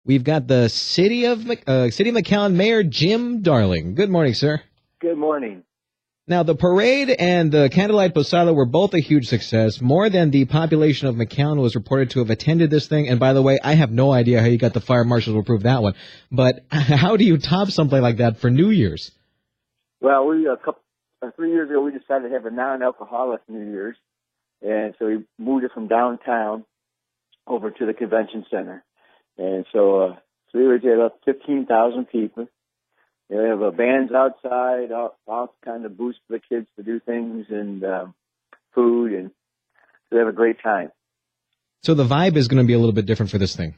We've got the City of McAllen Mayor Jim Darling. Good morning, sir. Good morning. Now, the parade and the Candlelight Posada were both a huge success. More than the population of McAllen was reported to have attended this thing. And by the way, I have no idea how you got the fire marshals to approve that one. But how do you top something like that for New Year's? Well, 3 years ago, we decided to have a non-alcoholic New Year's. And so we moved it from downtown over to the convention center. And so we were at about 15,000 people. We have bands outside, all kind of boosts for the kids to do things and food, and they have a great time. So the vibe is going to be a little bit different for this thing.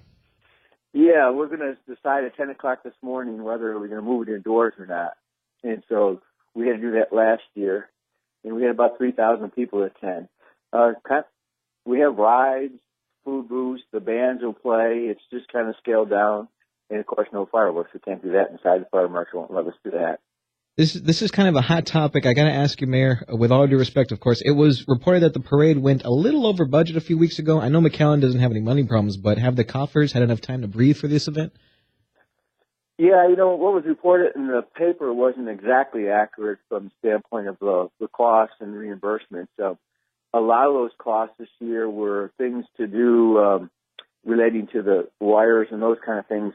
Yeah, we're going to decide at 10 o'clock this morning whether we're going to move it indoors or not. And so we had to do that last year, and we had about 3,000 people attend. We have rides, food booths, the bands will play. It's just kind of scaled down. And, of course, no fireworks. We can't do that inside. The fire marshal won't let us do that. This is kind of a hot topic. I got to ask you, Mayor, with all due respect, of course, it was reported that the parade went a little over budget a few weeks ago. I know McAllen doesn't have any money problems, but have the coffers had enough time to breathe for this event? Yeah, what was reported in the paper wasn't exactly accurate from the standpoint of the costs and reimbursement. So a lot of those costs this year were things to do relating to the wires and those kind of things,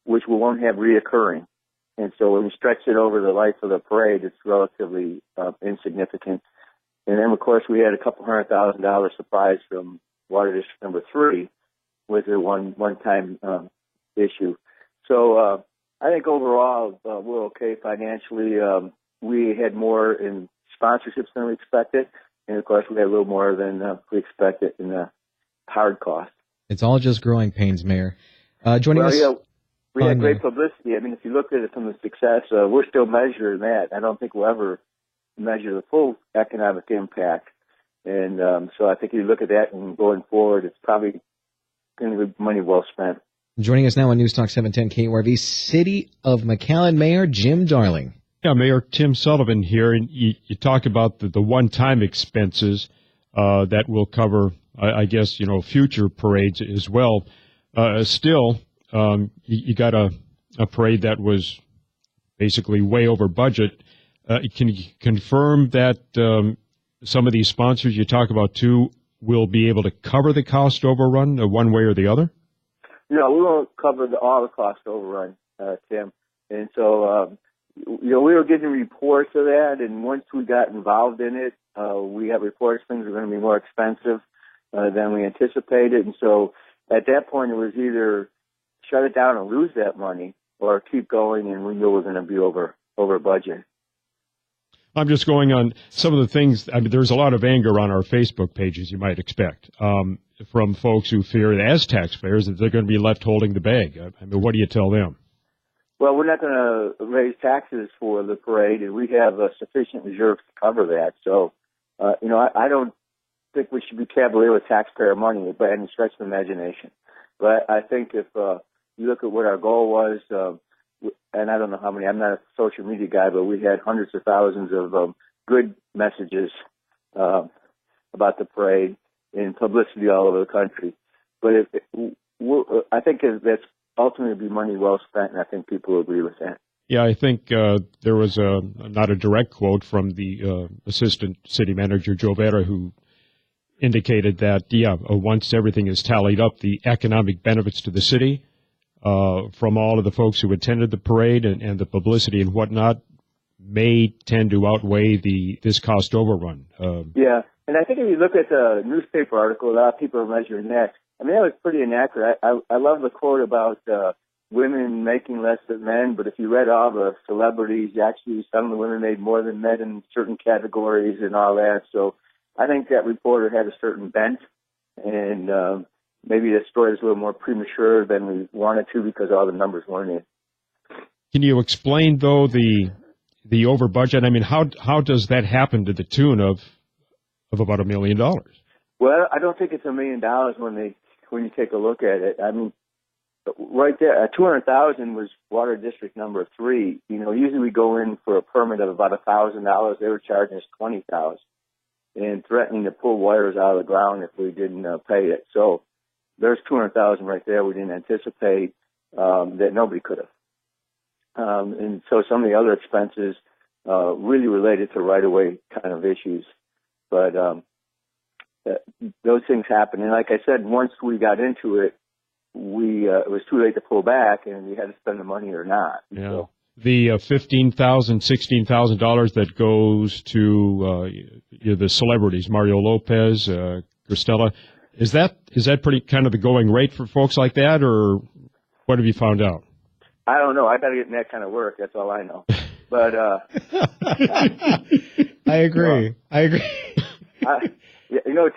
which we won't have reoccurring. And so when we stretch it over the life of the parade, it's relatively insignificant. And then, of course, we had a couple $100,000 surprise from Water District number 3 with a one-time issue. So I think overall we're okay financially. We had more in sponsorships than we expected. And, of course, we had a little more than we expected in the hard cost. It's all just growing pains, Mayor. Joining us... Yeah, we had great publicity. I mean, if you look at it from the success, we're still measuring that. I don't think we'll ever measure the full economic impact. And so I think if you look at that and going forward, it's probably going to be money well spent. Joining us now on News Talk 710 KURV, City of McAllen Mayor Jim Darling. Yeah, Mayor Tim Sullivan here, and you talk about the one-time expenses that will cover, I guess, future parades as well. Still, you got a parade that was basically way over budget. Can you confirm that some of these sponsors you talk about too will be able to cover the cost overrun one way or the other? No, we won't cover all the cost overrun, Tim. And so, we were getting reports of that, and once we got involved in it, we have reports things are going to be more expensive than we anticipated. And so at that point, it was either shut it down and lose that money or keep going, and we knew we were going to be over budget. I'm just going on some of the things. I mean, there's a lot of anger on our Facebook page, as you might expect, from folks who fear, as taxpayers, that they're going to be left holding the bag. I mean, what do you tell them? Well, we're not going to raise taxes for the parade, and we have sufficient reserves to cover that. So, I don't think we should be cavalier with taxpayer money by any stretch of the imagination. But I think if you look at what our goal was, and I don't know how many, I'm not a social media guy, but we had hundreds of thousands of good messages about the parade and publicity all over the country. But I think that's ultimately be money well spent, and I think people will agree with that. Yeah, I think there was not a direct quote from the assistant city manager, Joe Vera, who indicated that, once everything is tallied up, the economic benefits to the city from all of the folks who attended the parade and the publicity and whatnot may tend to outweigh this cost overrun. Yeah, and I think if you look at the newspaper article, a lot of people are measuring that. I mean, that was pretty inaccurate. I love the quote about women making less than men, but if you read all the celebrities, actually some of the women made more than men in certain categories and all that. So I think that reporter had a certain bent, and maybe the story is a little more premature than we wanted to because all the numbers weren't in. Can you explain, though, the over budget? I mean, how does that happen to the tune of about $1 million? Well, I don't think it's $1 million when you take a look at it. I mean, right there, $200,000 was Water District number 3. Usually we go in for a permit of about $1,000. They were charging us $20,000 and threatening to pull wires out of the ground if we didn't pay it. So there's $200,000 right there we didn't anticipate. that nobody could have. And so some of the other expenses really related to right-of-way kind of issues. But those things happen. And like I said, once we got into it, it was too late to pull back, and we had to spend the money or not. Yeah. So, the $15,000, $16,000 that goes to the celebrities, Mario Lopez, Cristela, is that pretty kind of the going rate for folks like that, or what have you found out? I don't know. I got to get in that kind of work. That's all I know. But I agree. I agree.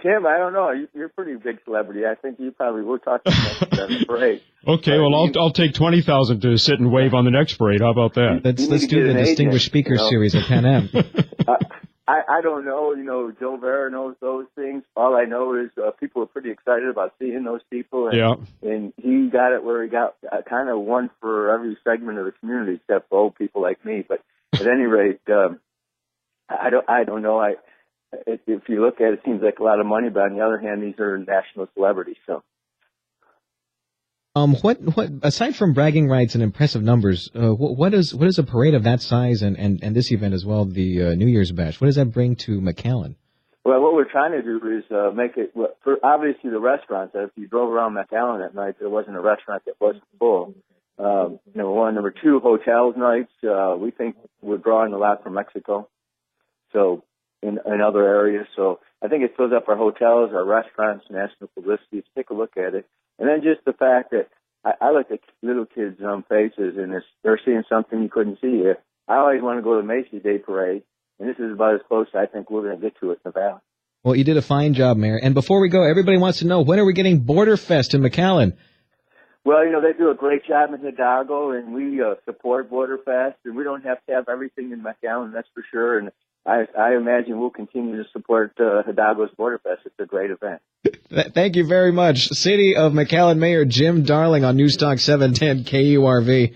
Tim, I don't know. You're a pretty big celebrity. I think you probably will talk to the parade. Okay, well, I'll take $20,000 to sit and wave on the next parade. How about that? Let's do the Distinguished Speaker Series at Pan Am. I don't know. Joe Vera knows those things. All I know is people are pretty excited about seeing those people. And, and he got it where he got kind of one for every segment of the community, except for old people like me. But at any rate, I don't know. If you look at it, it seems like a lot of money, but on the other hand, these are national celebrities. So, what aside from bragging rights and impressive numbers, what is a parade of that size and this event as well, the New Year's Bash? What does that bring to McAllen? Well, what we're trying to do is make it for obviously the restaurants. If you drove around McAllen at night, there wasn't a restaurant that wasn't full. Number one, number two, hotels nights. We think we're drawing a lot from Mexico, so in other areas. So I think it fills up our hotels, our restaurants, national publicity. Take a look at it. And then just the fact that I look at little kids' faces, and they're seeing something you couldn't see here. I always want to go to the Macy's Day Parade, and this is about as close as I think we're going to get to it in the Valley. Well, you did a fine job, Mayor. And before we go, everybody wants to know, when are we getting Border Fest in McAllen? Well, they do a great job in Hidalgo, and we support Border Fest, and we don't have to have everything in McAllen, that's for sure. And I imagine we'll continue to support Hidalgo's Border Fest. It's a great event. Thank you very much. City of McAllen Mayor Jim Darling on Newstalk 710 KURV.